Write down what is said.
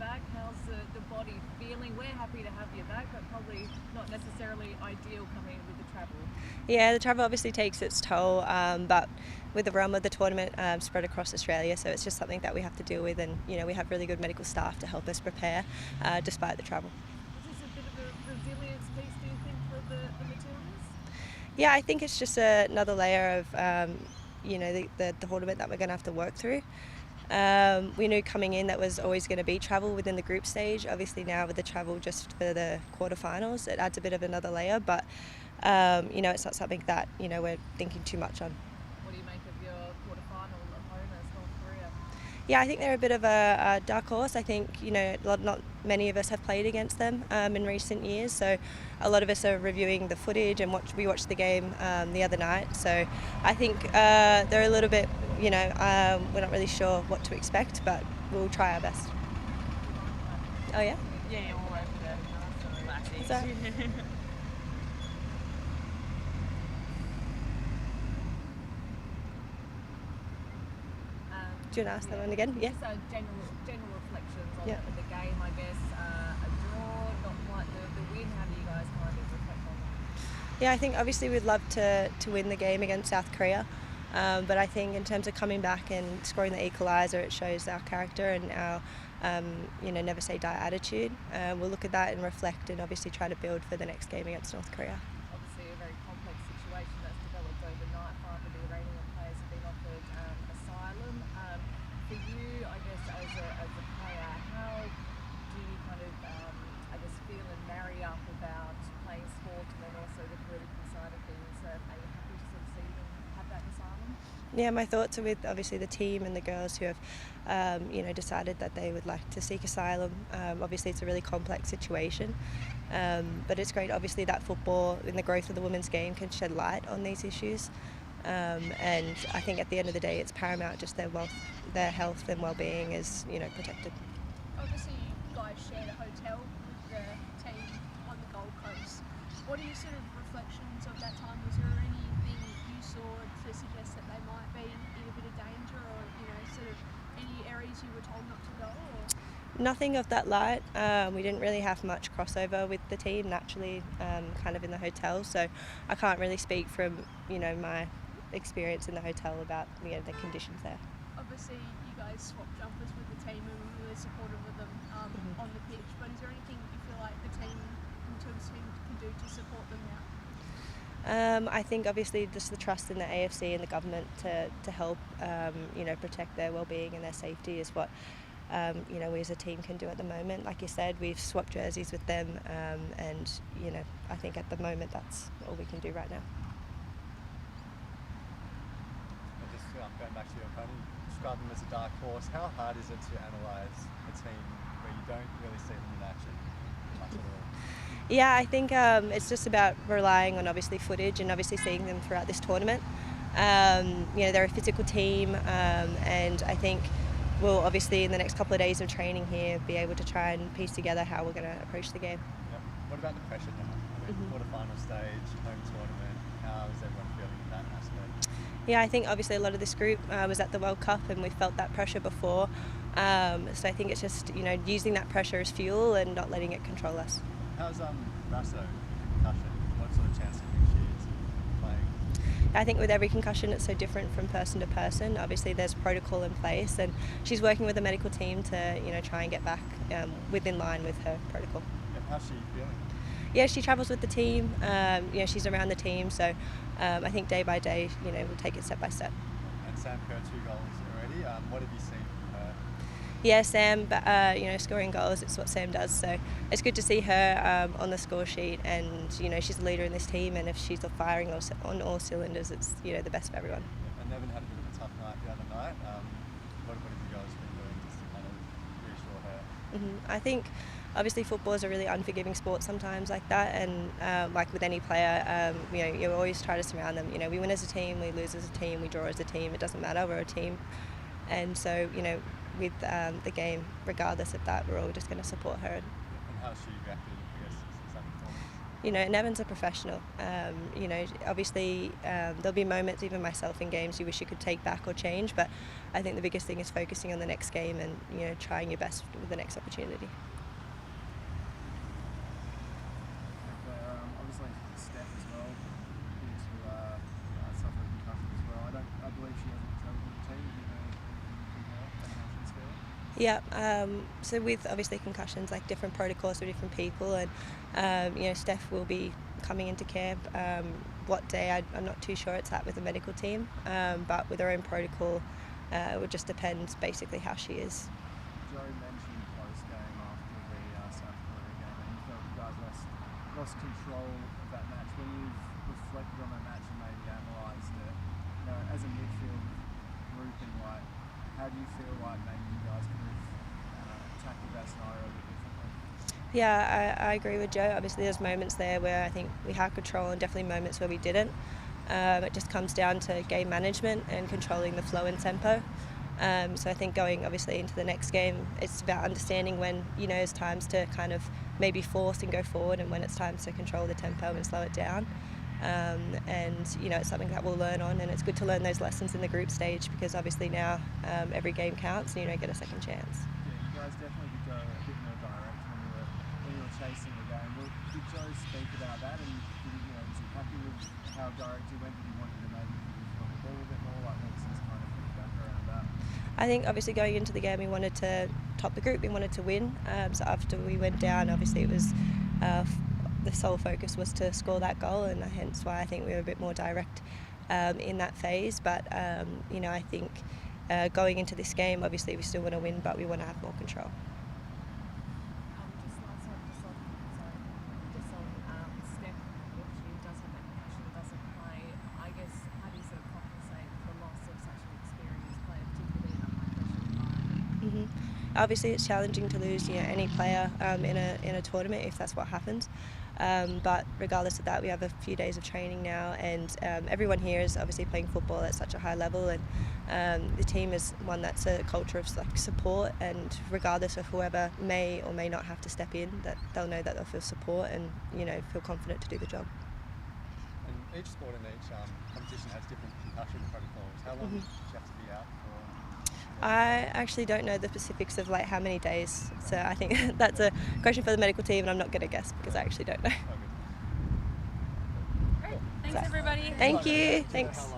back. How's the body feeling? We're happy to have you back, but probably not necessarily ideal coming in with the travel. Yeah, the travel obviously takes its toll, but with the realm of the tournament spread across Australia, so it's just something that we have to deal with, and we have really good medical staff to help us prepare despite the travel. Is this a bit of a resilience piece, do you think, for the Matildas? Yeah, I think it's just another layer of the tournament that we're going to have to work through. We knew coming in that was always going to be travel within the group stage. Obviously now with the travel just for the quarterfinals, it adds a bit of another layer, but it's not something that we're thinking too much on. What do you make of your quarterfinal opponents, North Korea? Yeah, I think they're a bit of a dark horse. I think not many of us have played against them in recent years, so a lot of us are reviewing the footage and we watched the game the other night. So I think they're a little bit, we're not really sure what to expect, but we'll try our best. Oh yeah. Yeah, all over there. Classic. So, do you want to ask that one again? Yeah. Just general reflections on Yeah. the game, I guess. A draw, not quite the win. How do you guys kind of reflect on that? Yeah, I think obviously we'd love to win the game against South Korea, but I think in terms of coming back and scoring the equaliser, it shows our character and our never say die attitude. We'll look at that and reflect and obviously try to build for the next game against North Korea. Obviously, a very complex situation that's developed overnight. 5 of the Iranian players have been offered asylum. For you, I guess, as a player, how do you kind of, feel and marry up about playing sport and then also the political side of things? Are you happy to sort of see them have that asylum? Yeah, my thoughts are with obviously the team and the girls who have, decided that they would like to seek asylum. Obviously, it's a really complex situation, but it's great. Obviously, that football and the growth of the women's game can shed light on these issues. And I think at the end of the day, it's paramount just their health and well-being is protected. Obviously, you guys shared a hotel with the team on the Gold Coast. What are your sort of reflections of that time? Was there anything you saw to suggest that they might be in a bit of danger, or sort of any areas you were told not to go? Or? Nothing of that light. We didn't really have much crossover with the team naturally, kind of in the hotel. So I can't really speak from my experience in the hotel about the conditions there. Obviously, you guys swapped jumpers with the team and were really supportive of them on the pitch. But is there anything you feel like the team, Matilda's team, can do to support them now? I think obviously just the trust in the AFC and the government to help protect their well-being and their safety is what we as a team can do at the moment. Like you said, we've swapped jerseys with them, and I think at the moment that's all we can do right now. Going back to your opponent, describe them as a dark horse. How hard is it to analyse a team where you don't really see them in action much at all? Yeah, I think it's just about relying on obviously footage and obviously seeing them throughout this tournament. They're a physical team, and I think we'll obviously in the next couple of days of training here be able to try and piece together how we're going to approach the game. Yep. What about the pressure now? I mean, quarterfinal stage, home tournament. How is everyone feeling in that aspect? Yeah, I think obviously a lot of this group was at the World Cup and we felt that pressure before. So I think it's just using that pressure as fuel and not letting it control us. How's Rasso with concussion? What sort of chance do you think she is playing? I think with every concussion it's so different from person to person. Obviously there's protocol in place and she's working with the medical team to try and get back within line with her protocol. And how's she feeling? Yeah, she travels with the team. She's around the team, so I think day by day, we'll take it step by step. And Sam Kerr, 2 goals already. What have you seen from her? Yeah, Sam, scoring goals, it's what Sam does. So it's good to see her on the score sheet, and she's a leader in this team. And if she's firing on all cylinders, it's the best for everyone. And Nevin had a bit of a tough night the other night. What have you guys been doing just to kind of reassure her? I think obviously football is a really unforgiving sport sometimes like that, and like with any player, you always try to surround them. We win as a team, we lose as a team, we draw as a team. It doesn't matter, we're a team, and so with the game, regardless of that, we're all just going to support her. And how she reacted, I guess, to some performance? Nevin's a professional. Obviously there'll be moments, even myself in games, you wish you could take back or change, but I think the biggest thing is focusing on the next game and trying your best with the next opportunity. Obviously Steph as well, due to suffer a concussion as well. I believe she hasn't travelled with the team. Do you know anything more about how she's feeling? Yeah, so with obviously concussions, like different protocols for different people, and Steph will be coming into camp. What day, I'm not too sure. It's at with the medical team, but with her own protocol, it would just depend basically how she is. Joe mentioned post-game after the South Korea game that you felt you guys lost control of that match. When you've reflected on that match and maybe analysed it, as a midfield grouping, how do you feel like maybe you guys could have tackled that scenario a bit differently? Yeah, I agree with Joe. Obviously there's moments there where I think we had control and definitely moments where we didn't. It just comes down to game management and controlling the flow and tempo. So I think going obviously into the next game, it's about understanding when it's times to kind of maybe force and go forward, and when it's times to control the tempo and slow it down. It's something that we'll learn on, and it's good to learn those lessons in the group stage, because obviously now every game counts and you don't get a second chance. Yeah, you guys definitely did go a bit more direct when you were chasing the game. Did Joe speak about that, and was he happy with how direct he went? Did he want you to maybe give you the ball a bit more? What was his kind of feedback around that? I think obviously going into the game we wanted to top the group, we wanted to win. So after we went down, obviously it was the sole focus was to score that goal, and hence why I think we were a bit more direct in that phase. But I think going into this game, obviously we still want to win, but we want to have more control. Just last one, just on Steph, if she does have that concussion and doesn't play, I guess how do you sort of compensate the loss of such an experienced player, particularly in a high pressure environment? Obviously it's challenging to lose any player in a tournament if that's what happens. But regardless of that, we have a few days of training now, and everyone here is obviously playing football at such a high level, and the team is one that's a culture of support, and regardless of whoever may or may not have to step in, that they'll know that they'll feel support and feel confident to do the job. And each sport and each competition has different concussion protocols. How long do you have to be out for? I actually don't know the specifics of how many days, so I think that's a question for the medical team, and I'm not going to guess because I actually don't know. Great. Thanks, everybody. Thank you. Thanks.